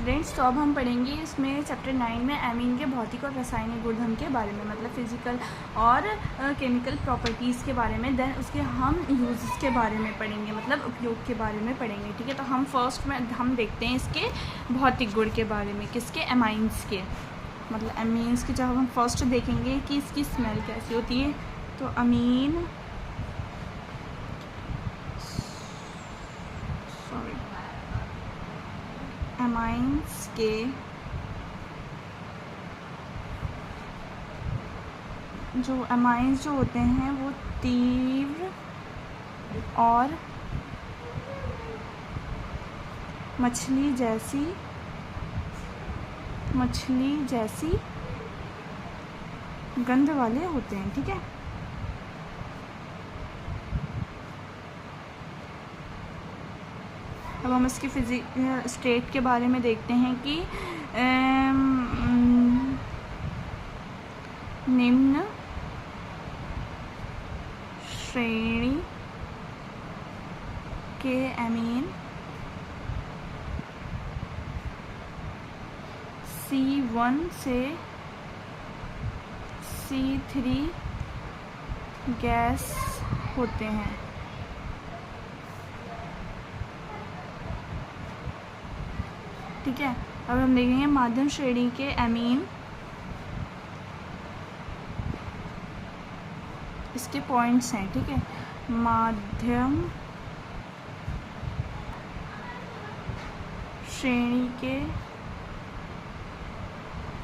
Students, तो अब हम पढ़ेंगे इसमें चैप्टर 9 में एमीन के भौतिक और रासायनिक गुणधर्म के बारे में, मतलब फिजिकल और केमिकल प्रॉपर्टीज़ के बारे में। देन उसके हम यूज़ के बारे में पढ़ेंगे, मतलब उपयोग के बारे में पढ़ेंगे। ठीक है, तो हम फर्स्ट में हम देखते हैं इसके भौतिक गुण के बारे में, किसके, एमाइंस के, मतलब एमीन्स की। जब हम फर्स्ट देखेंगे कि इसकी स्मेल कैसी होती है, तो अमीन एमाइंस के जो एमाइंस जो होते हैं वो तीव्र और मछली जैसी गंध वाले होते हैं। ठीक है, अब हम इसकी फिजिकल स्टेट के बारे में देखते हैं कि निम्न श्रेणी के एमीन C1 से C3 गैस होते हैं। ठीक है, अब हम देखेंगे माध्यम श्रेणी के एमीन, इसके पॉइंट्स हैं। ठीक है, माध्यम श्रेणी के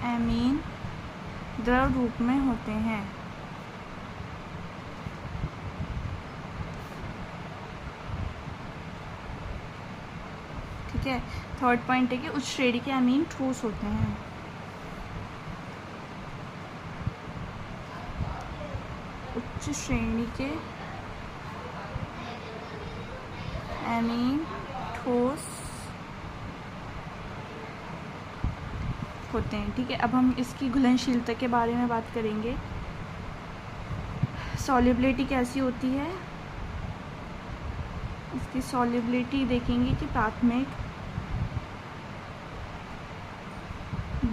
एमीन द्रव रूप में होते हैं। ठीक है, थर्ड पॉइंट है कि उच्च श्रेणी के एमीन ठोस होते हैं। उच्च श्रेणी के एमीन ठोस होते हैं। ठीक है, अब हम इसकी घुलनशीलता के बारे में बात करेंगे। सॉल्युबिलिटी कैसी होती है, इसकी सॉल्युबिलिटी देखेंगे कि प्राथमिक,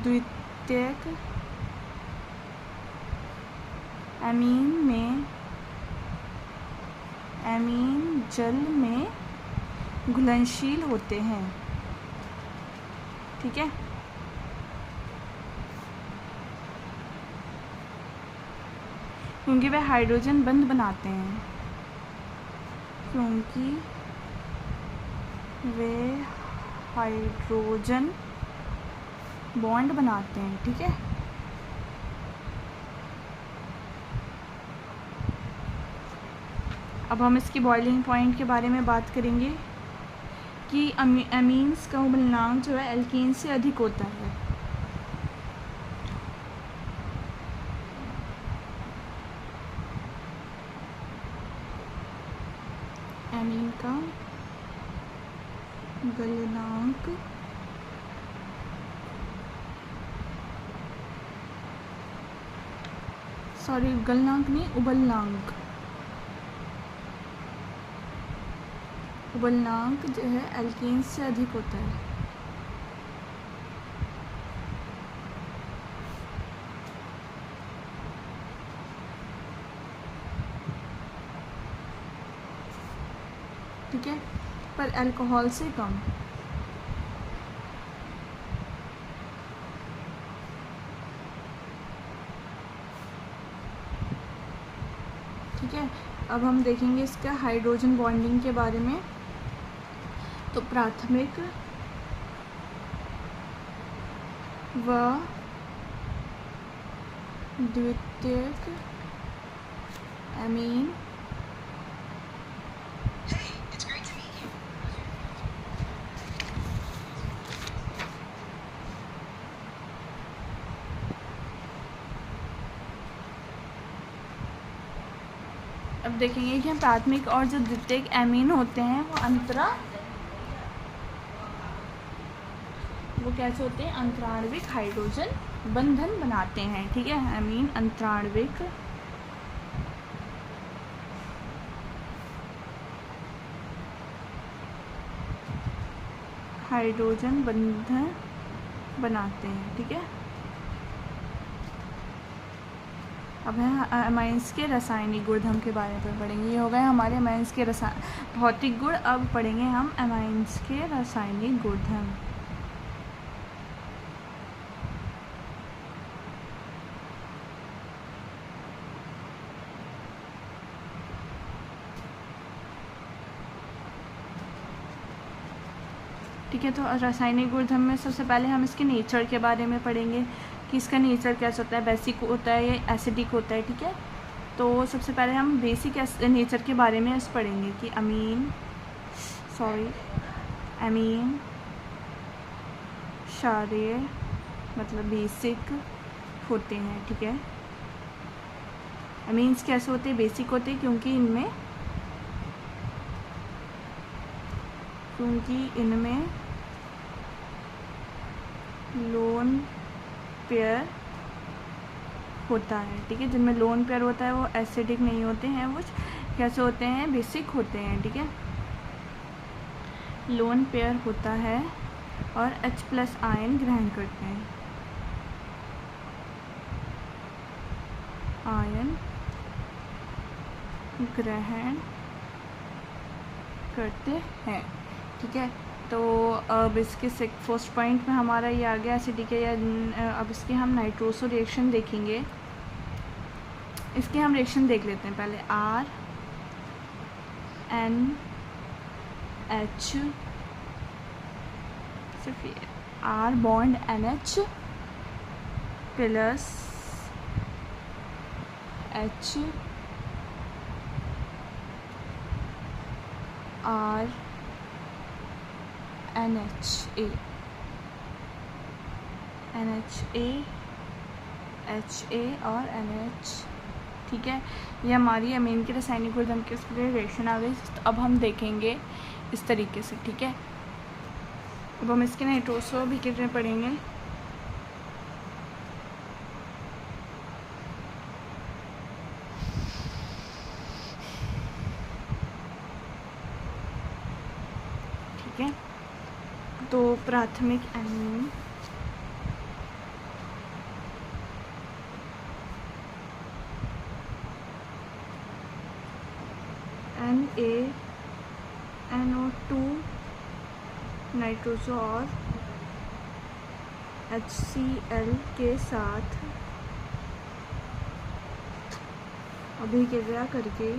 द्वितीयक एमीन जल में घुलनशील होते हैं। ठीक है, क्योंकि वे हाइड्रोजन बंध बनाते हैं, क्योंकि वे हाइड्रोजन बॉन्ड बनाते हैं। ठीक है, अब हम इसकी बॉइलिंग पॉइंट के बारे में बात करेंगे कि एमीन्स का गलनांक जो है एल्कीन से अधिक होता है। एमीन का गलनांक गलनांक नहीं, उबलनांक जो है एल्कीन से अधिक होता है। ठीक है, पर अल्कोहल से कम। ठीक है, अब हम देखेंगे इसका हाइड्रोजन बॉन्डिंग के बारे में। तो प्राथमिक व द्वितीयक एमीन अब देखेंगे कि हम प्राथमिक और जो द्वितीयक एमीन होते हैं वो कैसे होते हैं, अंतराण्विक हाइड्रोजन बंधन बनाते हैं। ठीक है, एमीन अंतराण्विक हाइड्रोजन बंधन बनाते हैं। ठीक है, अब है अमाइंस के रासायनिक गुणधर्म के बारे में पढ़ेंगे। ये हो गए हमारे अमाइंस के भौतिक गुण। अब पढ़ेंगे हम अमाइंस के रासायनिक गुणधर्म। ठीक है, तो रासायनिक गुणधर्म में सबसे पहले हम इसके नेचर के बारे में पढ़ेंगे कि इसका नेचर कैसा होता है, बेसिक होता है या एसिडिक होता है। ठीक है, तो सबसे पहले हम बेसिक नेचर के बारे में पढ़ेंगे कि अमीन क्षारीय मतलब बेसिक होते हैं। ठीक है, अमीन्स कैसे होते हैं, बेसिक होते हैं क्योंकि इनमें लोन पेयर होता है। ठीक है, जिनमें लोन पेयर होता है वो एसिडिक नहीं होते हैं, वो कैसे होते हैं, बेसिक होते हैं। ठीक है, लोन पेयर होता है और H+ आयन ग्रहण करते हैं, आयन ग्रहण करते हैं। ठीक है, तो अब इसके फर्स्ट पॉइंट में हमारा ये आ गया एसिडिक है या अब इसके हम नाइट्रोसो रिएक्शन देखेंगे। इसके हम रिएक्शन देख लेते हैं पहले। RNH सिर्फ R bond NH plus H R NHA और NH। ठीक है, ये हमारी अमीन के रासायनिक गुणधर्म के रिएक्शन आ गई। तो अब हम देखेंगे इस तरीके से। ठीक है, अब हम इसके नाइट्रोसो अभिक्रिया पढ़ेंगे। ठीक है, तो प्राथमिक अमीन NaNO2 नाइट्रोसो और HCl के साथ अभिक्रिया करके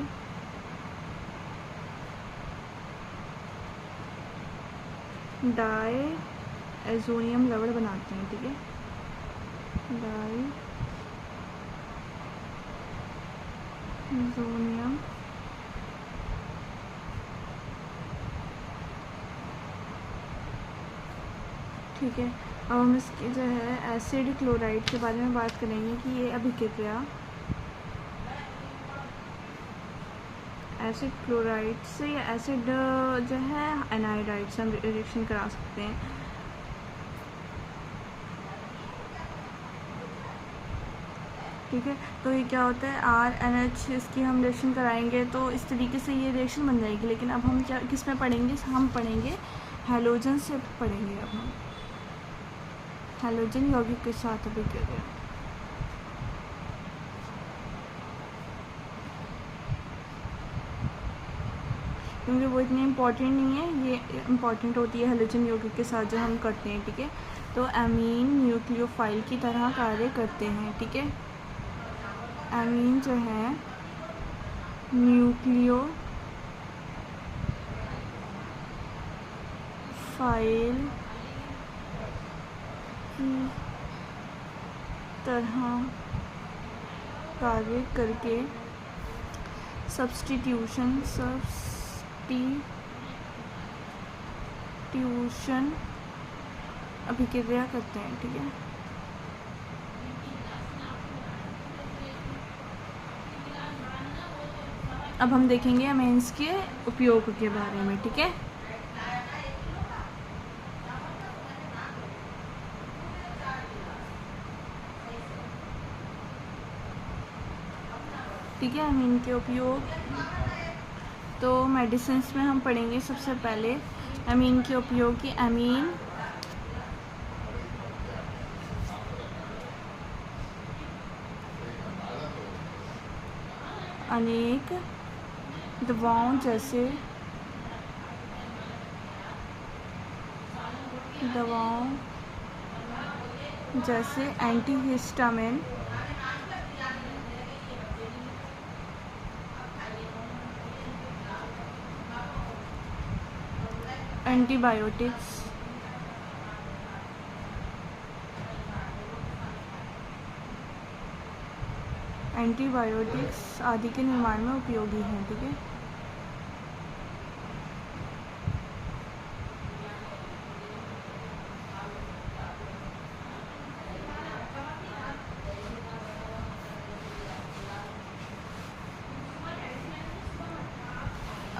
डायएज़ोनियम लवण बनाते हैं। ठीक है, डायएज़ोनियम ठीक है, अब हम इसकी जो है एसिड क्लोराइड के बारे में बात करेंगे कि ये अभिक्रिया एसिड क्लोराइड से या एसिड जो है एनाइडाइड से हम रिएक्शन करा सकते हैं। ठीक है, तो ये क्या होता है, RNH इसकी हम रिएक्शन कराएंगे तो इस तरीके से ये रिएक्शन बन जाएगी। लेकिन अब हम क्या किस में पढ़ेंगे, हम पढ़ेंगे हैलोजन से पढ़ेंगे। अब हम हैलोजन यौगिक के साथ अभिक्रिया। क्योंकि वो इतनी इम्पॉर्टेंट नहीं है, ये इम्पॉर्टेंट होती है हैलोजन यौगिक के साथ जो हम करते हैं। ठीक है, तो अमीन न्यूक्लियोफाइल की तरह कार्य करते हैं। ठीक है, अमीन जो है न्यूक्लियोफाइल की तरह कार्य करके सब्स्टिट्यूशन अभिक्रिया करते हैं। ठीक है, अब हम देखेंगे अमीन्स के उपयोग के बारे में। ठीक है, ठीक है, अमीन के उपयोग तो मेडिसिन में हम पढ़ेंगे सबसे पहले अमीन के उपयोग की। अमीन अनेक दवाओं जैसे एंटीहिस्टामिन, एंटीबायोटिक्स आदि के निर्माण में उपयोगी हैं। ठीक है,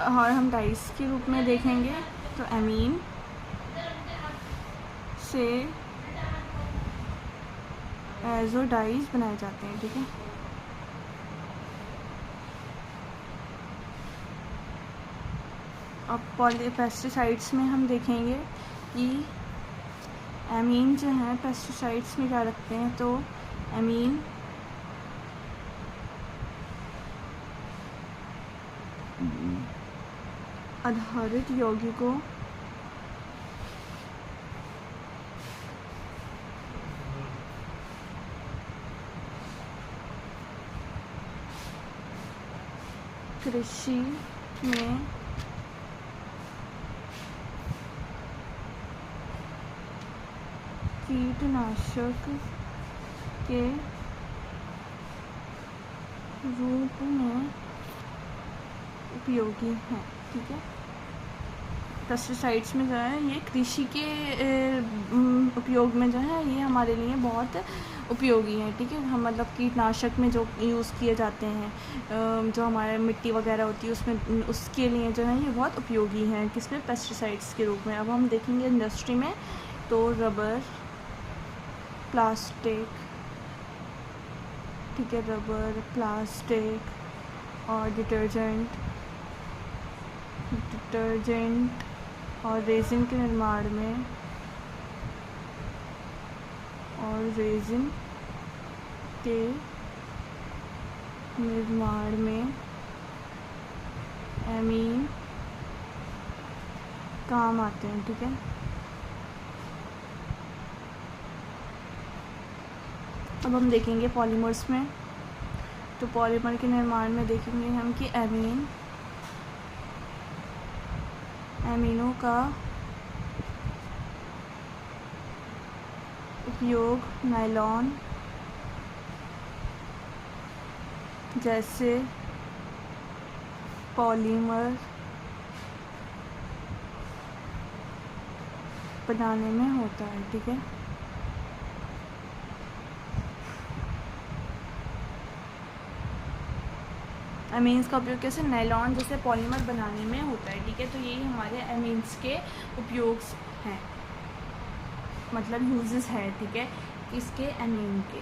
और हम डाइस के रूप में देखेंगे तो एमीन से एजो डाइस बनाए जाते हैं। ठीक है, अब पेस्टिसाइड्स में हम देखेंगे कि एमीन जो है पेस्टिसाइड्स में क्या रखते हैं, तो एमीन आधारित यौगिकों कृषि में कीटनाशक के रूप में उपयोगी हैं। ठीक है, पेस्टिसाइड्स में जो है ये कृषि के उपयोग में जो है ये हमारे लिए बहुत उपयोगी है। ठीक है, हम मतलब कीटनाशक में जो यूज़ किए जाते हैं, जो हमारे मिट्टी वगैरह होती है उसमें, उसके लिए जो है ये बहुत उपयोगी हैं। किसमें? पेस्टिसाइड्स के रूप में। अब हम देखेंगे इंडस्ट्री में, तो रबर, प्लास्टिक, ठीक है, रबर, प्लास्टिक और डिटर्जेंट और रेजिन के निर्माण में, एमीन काम आते हैं। ठीक है, अब हम देखेंगे पॉलीमर्स में, तो पॉलीमर के निर्माण में देखेंगे हम कि एमीनों का उपयोग नायलॉन जैसे पॉलीमर बनाने में होता है। ठीक है, एमीन्स का उपयोग कैसे? नायलॉन जैसे पॉलीमर बनाने में होता है। ठीक है, तो यही हमारे एमीन्स के उपयोग हैं, मतलब यूजेस है। ठीक है, इसके एमीन के।